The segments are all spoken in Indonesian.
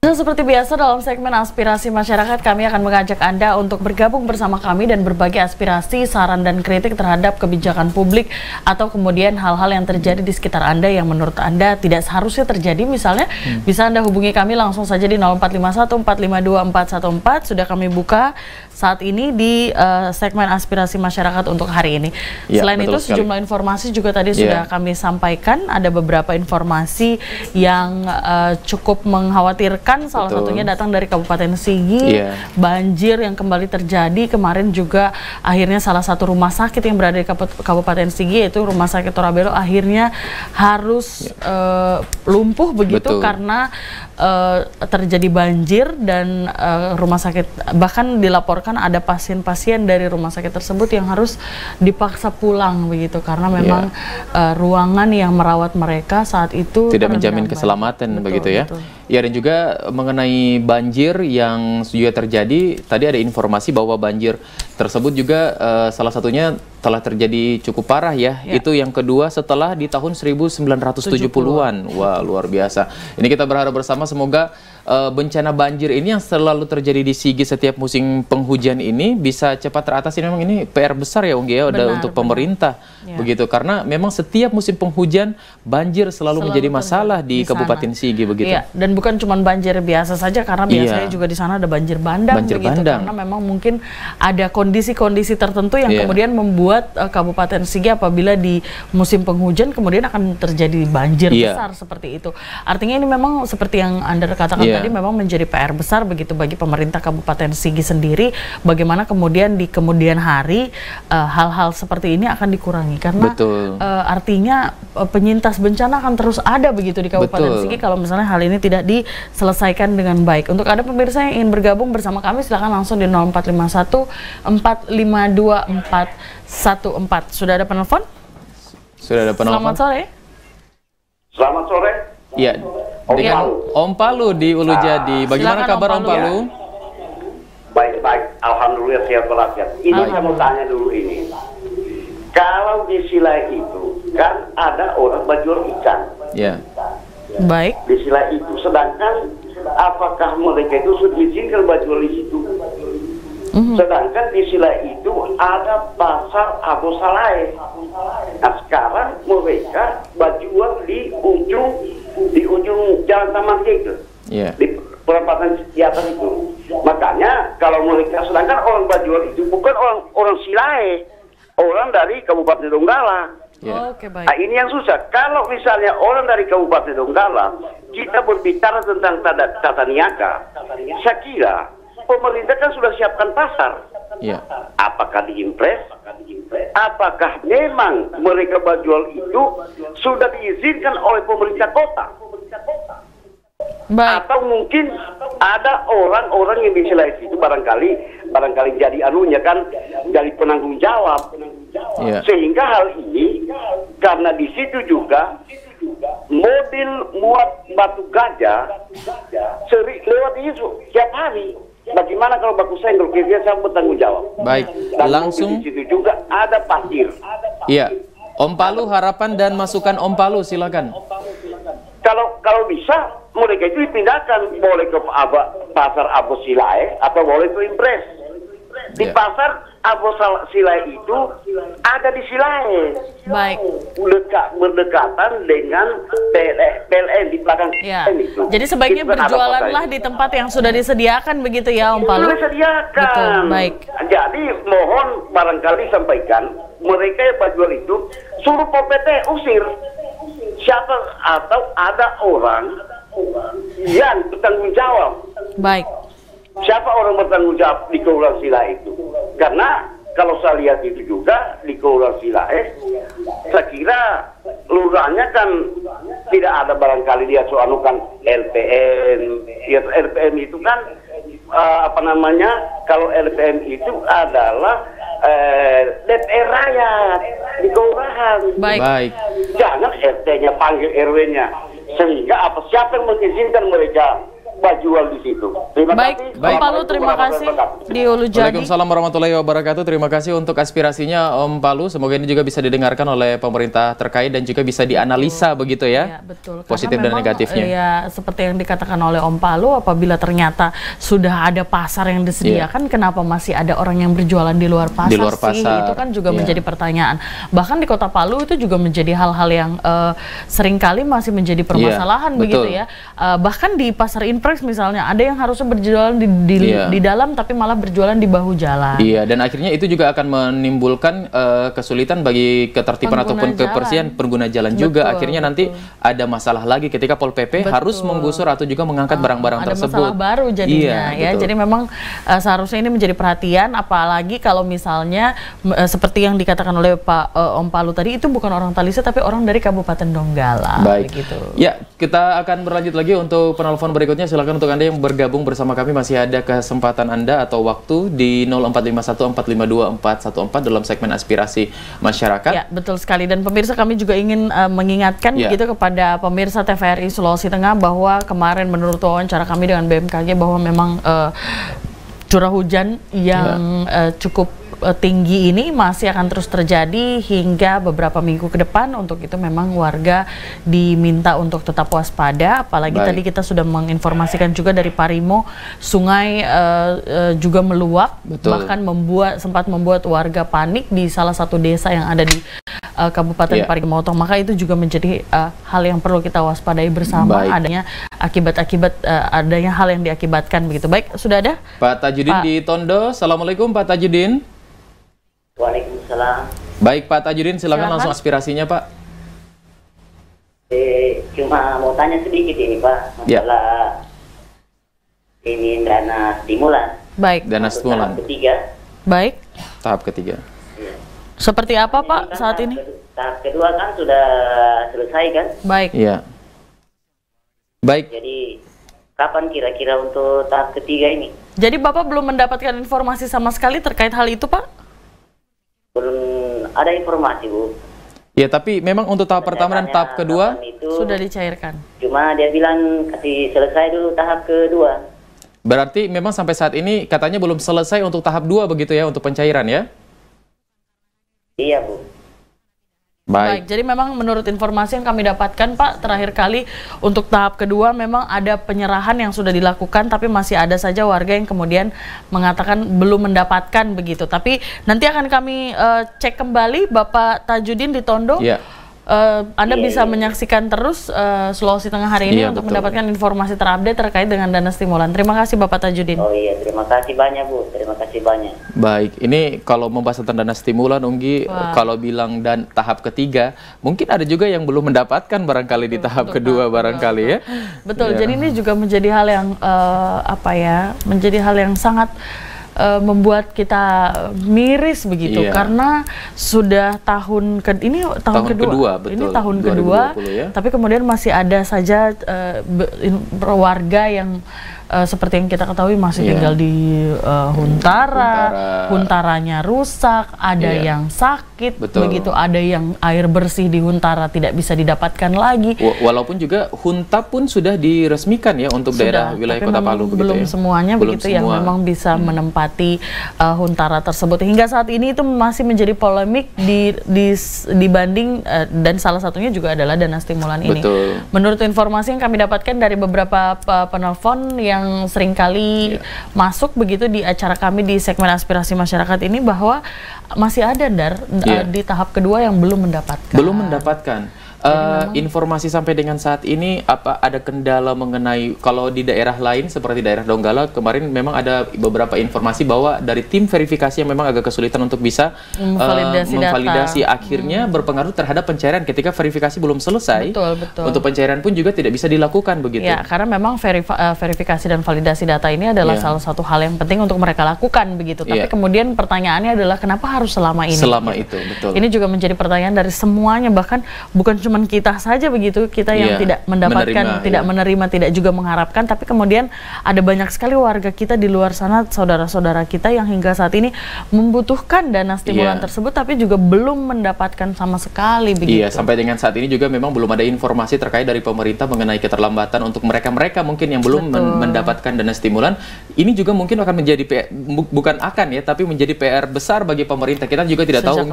Dan seperti biasa dalam segmen aspirasi masyarakat, kami akan mengajak Anda untuk bergabung bersama kami dan berbagi aspirasi, saran dan kritik terhadap kebijakan publik atau kemudian hal-hal yang terjadi di sekitar Anda yang menurut Anda tidak seharusnya terjadi. Misalnya, bisa Anda hubungi kami langsung saja di 0451 452 414. Sudah kami buka saat ini di segmen aspirasi masyarakat untuk hari ini. Ya, selain itu, sejumlah informasi juga tadi sudah kami sampaikan. Ada beberapa informasi yang cukup mengkhawatirkan. Salah satunya datang dari Kabupaten Sigi, banjir yang kembali terjadi. Kemarin juga akhirnya salah satu rumah sakit yang berada di Kabupaten Sigi, yaitu Rumah Sakit Torabelo, akhirnya harus lumpuh begitu karena terjadi banjir dan rumah sakit, bahkan dilaporkan ada pasien-pasien dari rumah sakit tersebut yang harus dipaksa pulang begitu karena memang ruangan yang merawat mereka saat itu tidak menjamin keselamatan begitu ya. Ya, dan juga mengenai banjir yang juga terjadi, tadi ada informasi bahwa banjir tersebut juga salah satunya telah terjadi cukup parah ya. Itu yang kedua setelah di tahun 1970-an. Wah, luar biasa. Ini kita berharap bersama semoga bencana banjir ini yang selalu terjadi di Sigi setiap musim penghujan ini bisa cepat teratasi. Memang ini PR besar ya, Unggi, ya, untuk pemerintah begitu, karena memang setiap musim penghujan banjir selalu menjadi masalah di Kabupaten Sigi begitu. Dan bukan cuma banjir biasa saja, karena biasanya juga di sana ada banjir bandang begitu, karena memang mungkin ada kondisi-kondisi tertentu yang kemudian membuat Kabupaten Sigi apabila di musim penghujan kemudian akan terjadi banjir besar seperti itu. Artinya ini memang seperti yang Anda katakan tadi, memang menjadi PR besar begitu bagi pemerintah Kabupaten Sigi sendiri, bagaimana kemudian di kemudian hari hal-hal seperti ini akan dikurangi, karena artinya penyintas bencana akan terus ada begitu di Kabupaten Sigi kalau misalnya hal ini tidak diselesaikan dengan baik. Untuk Anda pemirsa yang ingin bergabung bersama kami, silakan langsung di 0451 452 414. Sudah ada penelpon? Sudah ada penelpon. Selamat sore. Selamat sore. Iya, dengan Om Palu di Ulu Jadi. Bagaimana kabar Om Palu? Baik-baik, alhamdulillah sehat walafiat. Ini saya mau tanya dulu ini. Kalau di Silai itu kan ada orang berjual ikan. Baik. Di Silai itu, sedangkan apakah mereka itu sudah diizinkan berjual di situ? Sedangkan di Silai itu ada pasar Abu Saleh. Nah, sekarang mereka berjual di ujung Jalan Taman itu, di perempatan di atas itu. Makanya kalau mereka, sedangkan orang berjual itu bukan orang Silai, orang dari Kabupaten Donggala. Nah, ini yang susah. Kalau misalnya orang dari Kabupaten Donggala, kita berbicara tentang tata niaga, saya kira pemerintah kan sudah siapkan pasar. Apakah diimpres? Apakah memang mereka berjual itu sudah diizinkan oleh pemerintah kota? Atau mungkin ada orang-orang yang di Silai itu barangkali jadi anunya kan, jadi penanggung jawab. Sehingga hal ini, karena di situ juga mobil muat batu gajah sering lewat itu tiap hari. Bagaimana kalau baku senggol, kira-kira saya bertanggung jawab. Baik, dan langsung di situ juga ada pasir. Iya, Om Palu, harapan dan masukan Om Palu, silakan. Kalau bisa mereka itu dipindahkan, boleh ke pasar Abu Silai atau boleh ke Impres. Di pasar Abu Silai itu ada di Silai. Baik. Berdekatan dengan PLN di belakang itu. Jadi sebaiknya berjualanlah di tempat yang sudah disediakan begitu ya Om Palu? Sudah disediakan. Betul, baik. Jadi mohon barangkali sampaikan, mereka yang berjual itu suruh Pol PT usir. Siapa atau ada orang yang bertanggung jawab. Baik. Siapa orang bertanggung jawab di Kelurahan Silai itu? Karena kalau saya lihat itu juga di Kelurahan Silai, saya kira lurahnya kan tidak ada barangkali dia soalukan LPM. Ya, LPM itu kan kalau LPM itu adalah DPR rakyat di kelurahan. Baik. Jangan RT-nya panggil RW-nya, sehingga siapa yang mengizinkan mereka Bajual di situ. Terima kasih. Om Palu, terima kasih di Ulu Jadi. Waalaikumsalam warahmatullahi wabarakatuh. Terima kasih untuk aspirasinya Om Palu. Semoga ini juga bisa didengarkan oleh pemerintah terkait dan juga bisa dianalisa begitu ya. Ya betul. Positif dan negatifnya. Ya seperti yang dikatakan oleh Om Palu, apabila ternyata sudah ada pasar yang disediakan, kenapa masih ada orang yang berjualan di luar pasar? Di luar pasar. Itu kan juga menjadi pertanyaan. Bahkan di Kota Palu itu juga menjadi hal-hal yang seringkali masih menjadi permasalahan begitu ya. Bahkan di pasar Inprex misalnya, ada yang harusnya berjualan di dalam tapi malah berjualan di bahu jalan. Iya, dan akhirnya itu juga akan menimbulkan kesulitan bagi ketertiban ataupun kebersihan pengguna jalan juga. Akhirnya nanti ada masalah lagi ketika Pol PP harus menggusur atau juga mengangkat barang-barang tersebut. Ada masalah baru jadinya ya. Jadi memang seharusnya ini menjadi perhatian, apalagi kalau misalnya seperti yang dikatakan oleh Pak Om Palu tadi, itu bukan orang Talise tapi orang dari Kabupaten Donggala. Baik. Begitu. Ya, kita akan berlanjut lagi untuk penelpon berikutnya. Silakan untuk Anda yang bergabung bersama kami, masih ada kesempatan Anda atau waktu di 0451 452 414 dalam segmen aspirasi masyarakat. Ya, betul sekali. Dan pemirsa, kami juga ingin mengingatkan begitu kepada pemirsa TVRI Sulawesi Tengah bahwa kemarin menurut wawancara kami dengan BMKG bahwa memang curah hujan yang cukup tinggi ini masih akan terus terjadi hingga beberapa minggu ke depan. Untuk itu memang warga diminta untuk tetap waspada, apalagi tadi kita sudah menginformasikan juga dari Parimo, sungai juga meluap, bahkan sempat membuat warga panik di salah satu desa yang ada di Kabupaten Parigimotong. Maka itu juga menjadi hal yang perlu kita waspadai bersama, adanya akibat-akibat adanya hal yang diakibatkan begitu. Baik, sudah ada Pak Tajudin di Tondo. Assalamualaikum Pak Tajudin. Waalaikumsalam. Baik Pak Tajudin, silakan langsung aspirasinya Pak. Cuma mau tanya sedikit ini Pak, masalah ini dana stimulan. Baik. Dana stimulan. Tahap ketiga. Baik. Tahap ketiga. Seperti apa Pak saat ini? Tahap kedua kan sudah selesai kan? Baik. Iya. Baik. Jadi kapan kira-kira untuk tahap ketiga ini? Jadi Bapak belum mendapatkan informasi sama sekali terkait hal itu Pak? Belum ada informasi Bu. Ya, tapi memang untuk tahap pertama dan tahap kedua sudah dicairkan. Cuma dia bilang kasih selesai dulu tahap kedua. Berarti memang sampai saat ini katanya belum selesai untuk tahap 2 begitu ya, untuk pencairan ya? Iya Bu. Baik, jadi memang menurut informasi yang kami dapatkan Pak, terakhir kali untuk tahap kedua memang ada penyerahan yang sudah dilakukan, tapi masih ada saja warga yang kemudian mengatakan belum mendapatkan begitu. Tapi nanti akan kami cek kembali Bapak Tajudin di Tondo. Anda bisa menyaksikan terus Sulawesi Tengah hari ini untuk mendapatkan informasi terupdate terkait dengan dana stimulan. Terima kasih Bapak Tajudin. Oh iya, terima kasih banyak Bu, terima kasih banyak. Baik, ini kalau membahas tentang dana stimulan, Unggi, kalau bilang dan tahap ketiga, mungkin ada juga yang belum mendapatkan barangkali di tahap kedua barangkali ya. Betul, jadi ini juga menjadi hal yang menjadi hal yang sangat membuat kita miris begitu, karena sudah tahun kedua, betul, ini tahun kedua, ya? Tapi kemudian masih ada saja warga yang seperti yang kita ketahui masih tinggal di Huntaranya rusak, ada yang sakit, begitu, ada yang air bersih di Huntara tidak bisa didapatkan lagi. Walaupun juga Hunta pun sudah diresmikan ya untuk daerah wilayah Kota Palu, belum semuanya begitu yang memang bisa menempati Huntara tersebut. Hingga saat ini itu masih menjadi polemik dibanding dan salah satunya juga adalah dana stimulan ini. Menurut informasi yang kami dapatkan dari beberapa penelpon yang seringkali masuk begitu di acara kami di segmen aspirasi masyarakat ini, bahwa masih ada di tahap kedua yang belum mendapatkan. Informasi sampai dengan saat ini, apa ada kendala mengenai kalau di daerah lain seperti daerah Donggala kemarin memang ada beberapa informasi bahwa dari tim verifikasi yang memang agak kesulitan untuk bisa memvalidasi akhirnya berpengaruh terhadap pencairan ketika verifikasi belum selesai. Untuk pencairan pun juga tidak bisa dilakukan begitu. Ya, karena memang verifikasi dan validasi data ini adalah salah satu hal yang penting untuk mereka lakukan begitu. Tapi kemudian pertanyaannya adalah kenapa harus selama ini? Betul. Ini juga menjadi pertanyaan dari semuanya, bahkan bukan cuma kita saja begitu, kita yang tidak mendapatkan, tidak menerima, tidak juga mengharapkan, tapi kemudian ada banyak sekali warga kita di luar sana, saudara-saudara kita yang hingga saat ini membutuhkan dana stimulan tersebut, tapi juga belum mendapatkan sama sekali begitu. Iya, sampai dengan saat ini juga memang belum ada informasi terkait dari pemerintah mengenai keterlambatan untuk mereka mungkin yang belum mendapatkan dana stimulan. Ini juga mungkin akan menjadi bukan akan ya, tapi menjadi PR besar bagi pemerintah. Kita juga tidak tahu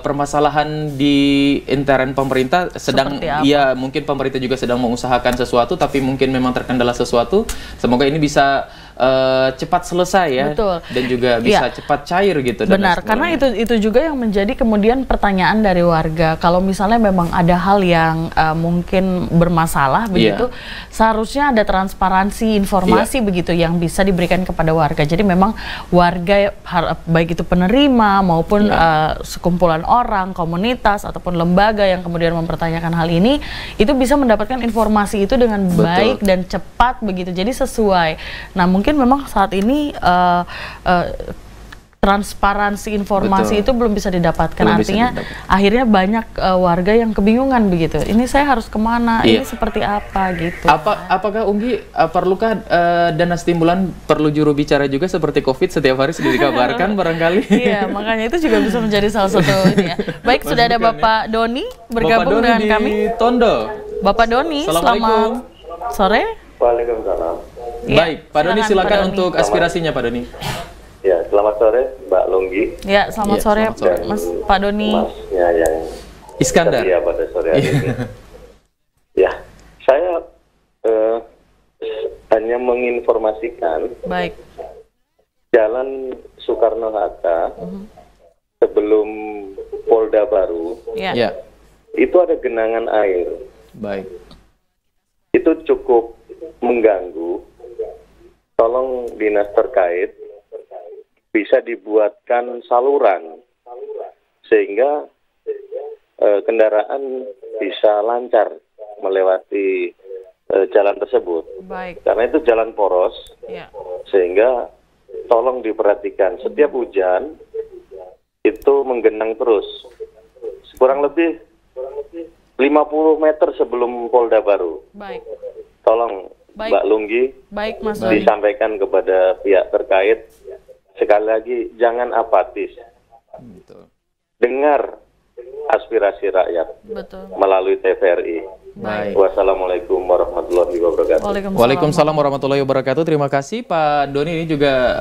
permasalahan di intern pemerintah sedang, ya mungkin pemerintah juga sedang mengusahakan sesuatu, tapi mungkin memang terkendala sesuatu. Semoga ini bisa cepat selesai ya. Betul. Dan juga bisa cepat cair gitu. Benar, karena itu juga yang menjadi kemudian pertanyaan dari warga. Kalau misalnya memang ada hal yang mungkin bermasalah begitu, seharusnya ada transparansi informasi begitu yang bisa diberikan kepada warga. Jadi memang warga baik itu penerima maupun sekumpulan orang, komunitas ataupun lembaga yang kemudian mempertanyakan hal ini, itu bisa mendapatkan informasi itu dengan baik dan cepat begitu. Jadi sesuai. Nah, mungkin memang saat ini transparansi informasi itu belum bisa didapatkan. Artinya akhirnya banyak warga yang kebingungan begitu. Ini saya harus kemana? Ini seperti apa gitu. Apakah Unggi perlukah dana stimulan perlu juru bicara juga seperti COVID setiap hari sudah dikabarkan barangkali? Iya, makanya itu juga bisa menjadi salah satu ini ya. Baik, sudah ada Bapak Doni bergabung dengan kami. Tondo. Bapak Doni, selamat sore. Waalaikumsalam. Baik, Pak Doni silakan untuk aspirasinya Pak Doni. Ya, selamat sore Mbak Longgi. Ya, selamat sore Mas Pak Doni. Masnya yang Iskandar. Iya, pada sore hari ini. Ya, saya hanya menginformasikan. Baik. Jalan Soekarno-Hatta sebelum Polda Baru. Ya. Itu ada genangan air. Baik. Itu cukup mengganggu. Tolong dinas terkait bisa dibuatkan saluran sehingga kendaraan bisa lancar melewati jalan tersebut. Baik. Karena itu jalan poros, sehingga tolong diperhatikan. Setiap hujan itu menggenang terus. Kurang lebih 50 meter sebelum Polda Baru. Baik. Tolong Mbak Lunggi disampaikan kepada pihak terkait. Sekali lagi, jangan apatis. Dengar aspirasi rakyat melalui TVRI. Wassalamualaikum warahmatullahi wabarakatuh. Waalaikumsalam warahmatullahi wabarakatuh. Terima kasih Pak Doni. Ini juga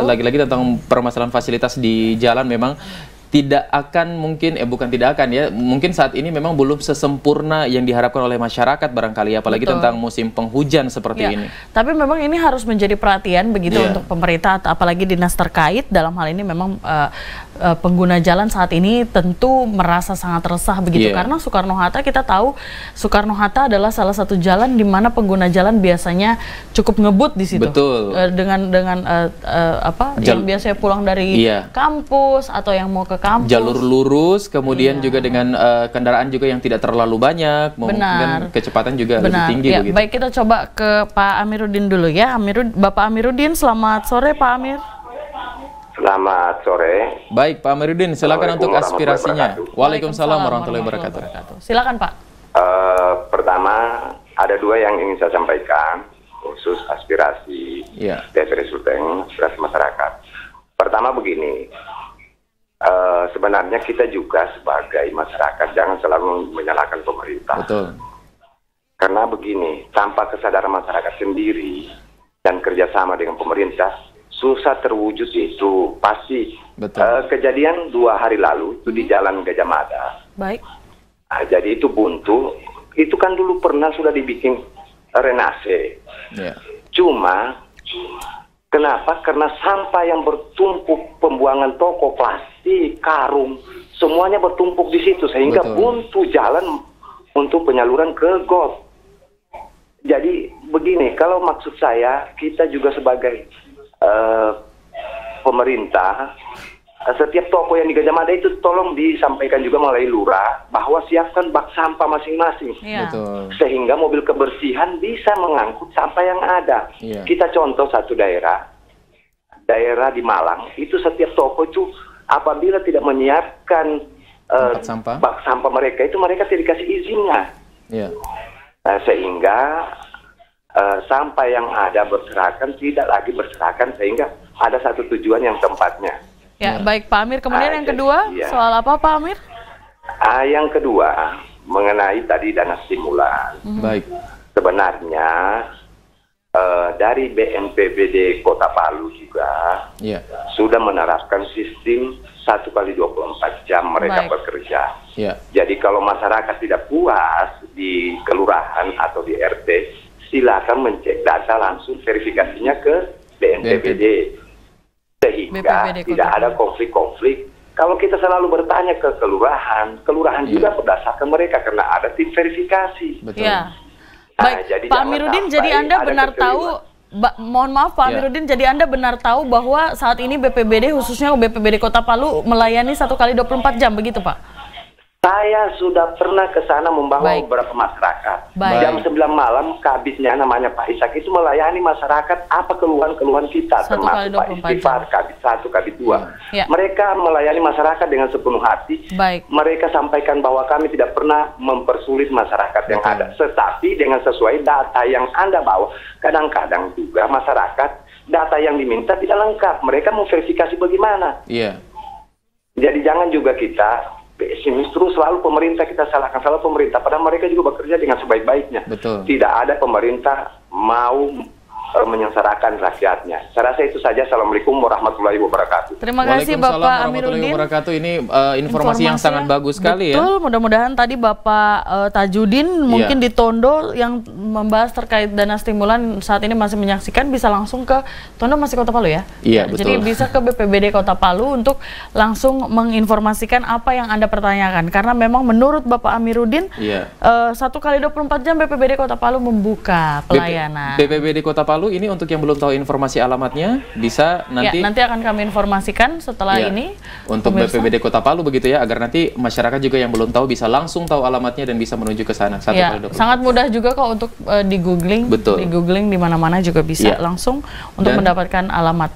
lagi-lagi tentang permasalahan fasilitas di jalan memang tidak akan mungkin, bukan tidak akan ya, mungkin saat ini memang belum sesempurna yang diharapkan oleh masyarakat barangkali, apalagi tentang musim penghujan seperti ini. Tapi memang ini harus menjadi perhatian begitu untuk pemerintah, apalagi dinas terkait. Dalam hal ini memang pengguna jalan saat ini tentu merasa sangat resah begitu, karena Soekarno-Hatta kita tahu Soekarno-Hatta adalah salah satu jalan di mana pengguna jalan biasanya cukup ngebut di situ. Betul. Dengan yang biasanya pulang dari kampus atau yang mau ke kampus. Jalur lurus, kemudian juga dengan kendaraan juga yang tidak terlalu banyak, mungkin kecepatan juga lebih tinggi. Begitu. Baik, kita coba ke Pak Amiruddin dulu ya. Bapak Amiruddin, selamat sore Pak Amir. Selamat sore. Baik, Pak Amiruddin, silakan untuk aspirasinya. Waalaikumsalam warahmatullahi wabarakatuh. Silakan Pak. Pertama, ada dua yang ingin saya sampaikan, khusus aspirasi dari Sulteng, aspirasi masyarakat. Pertama begini, sebenarnya kita juga sebagai masyarakat jangan selalu menyalahkan pemerintah. Betul. Karena begini, tanpa kesadaran masyarakat sendiri dan kerjasama dengan pemerintah, susah terwujud itu pasti. Kejadian 2 hari lalu itu di Jalan Gajah Mada. Baik. Nah, jadi itu buntu. Itu kan dulu pernah sudah dibikin renase. Cuma kenapa? Karena sampah yang bertumpuk, pembuangan toko, plastik, karung, semuanya bertumpuk di situ sehingga buntu jalan untuk penyaluran ke got. Jadi begini, kalau maksud saya kita juga sebagai pemerintah, setiap toko yang di Gajah Mada itu tolong disampaikan juga melalui lurah bahwa siapkan bak sampah masing-masing, sehingga mobil kebersihan bisa mengangkut sampah yang ada. Kita contoh satu daerah di Malang itu setiap toko itu apabila tidak menyiapkan bak sampah mereka itu mereka tidak dikasih izinnya. Yeah. Sehingga sampah yang ada berserakan tidak lagi berserakan sehingga ada satu tujuan yang tempatnya. Ya, baik Pak Amir. Kemudian yang kedua, soal apa Pak Amir? Yang kedua, mengenai tadi dana stimulan. Baik. Sebenarnya dari BNPBD Kota Palu juga sudah menerapkan sistem 1x24 jam mereka bekerja. Jadi kalau masyarakat tidak puas di kelurahan atau di RT, silakan mencek data langsung verifikasinya ke BNPBD. Sehingga tidak ada konflik-konflik. Kalau kita selalu bertanya ke kelurahan juga berdasarkan mereka karena ada tim verifikasi. Betul. Baik, jadi Pak Amiruddin, jadi Anda benar tahu, mohon maaf Pak Amiruddin, jadi Anda benar tahu bahwa saat ini BPBD, khususnya BPBD Kota Palu, melayani 1x24 jam, begitu Pak? Saya sudah pernah ke sana membawa beberapa masyarakat. Jam 9 malam, kabisnya namanya Pak Ishak itu melayani masyarakat apa keluhan-keluhan kita, termasuk Pak Istighfar, kabis 1, kabis 2. Mereka melayani masyarakat dengan sepenuh hati. Mereka sampaikan bahwa kami tidak pernah mempersulit masyarakat yang ada. Tetapi dengan sesuai data yang Anda bawa, kadang-kadang juga masyarakat, data yang diminta tidak lengkap. Mereka mau verifikasi bagaimana. Jadi jangan juga kita pesimis terus selalu pemerintah kita salahkan, selalu pemerintah, padahal mereka juga bekerja dengan sebaik-baiknya. Tidak ada pemerintah mau menyengsarakan rakyatnya. Saya rasa itu saja. Assalamualaikum warahmatullahi wabarakatuh. Terima kasih Bapak Amiruddin. Ini informasi yang sangat bagus sekali ya. Betul, mudah-mudahan tadi Bapak Tajudin mungkin di Tondo yang membahas terkait dana stimulan saat ini masih menyaksikan, bisa langsung ke Tondo masih Kota Palu ya? Iya, betul. Jadi bisa ke BPBD Kota Palu untuk langsung menginformasikan apa yang Anda pertanyakan. Karena memang menurut Bapak Amiruddin 1x24 jam BPBD Kota Palu membuka pelayanan. BPBD Kota Palu ini untuk yang belum tahu informasi alamatnya bisa nanti nanti akan kami informasikan setelah ini untuk BPBD Kota Palu begitu ya, agar nanti masyarakat juga yang belum tahu bisa langsung tahu alamatnya dan bisa menuju ke sana. Sangat mudah juga kok untuk di googling, di mana-mana juga bisa langsung untuk mendapatkan alamat.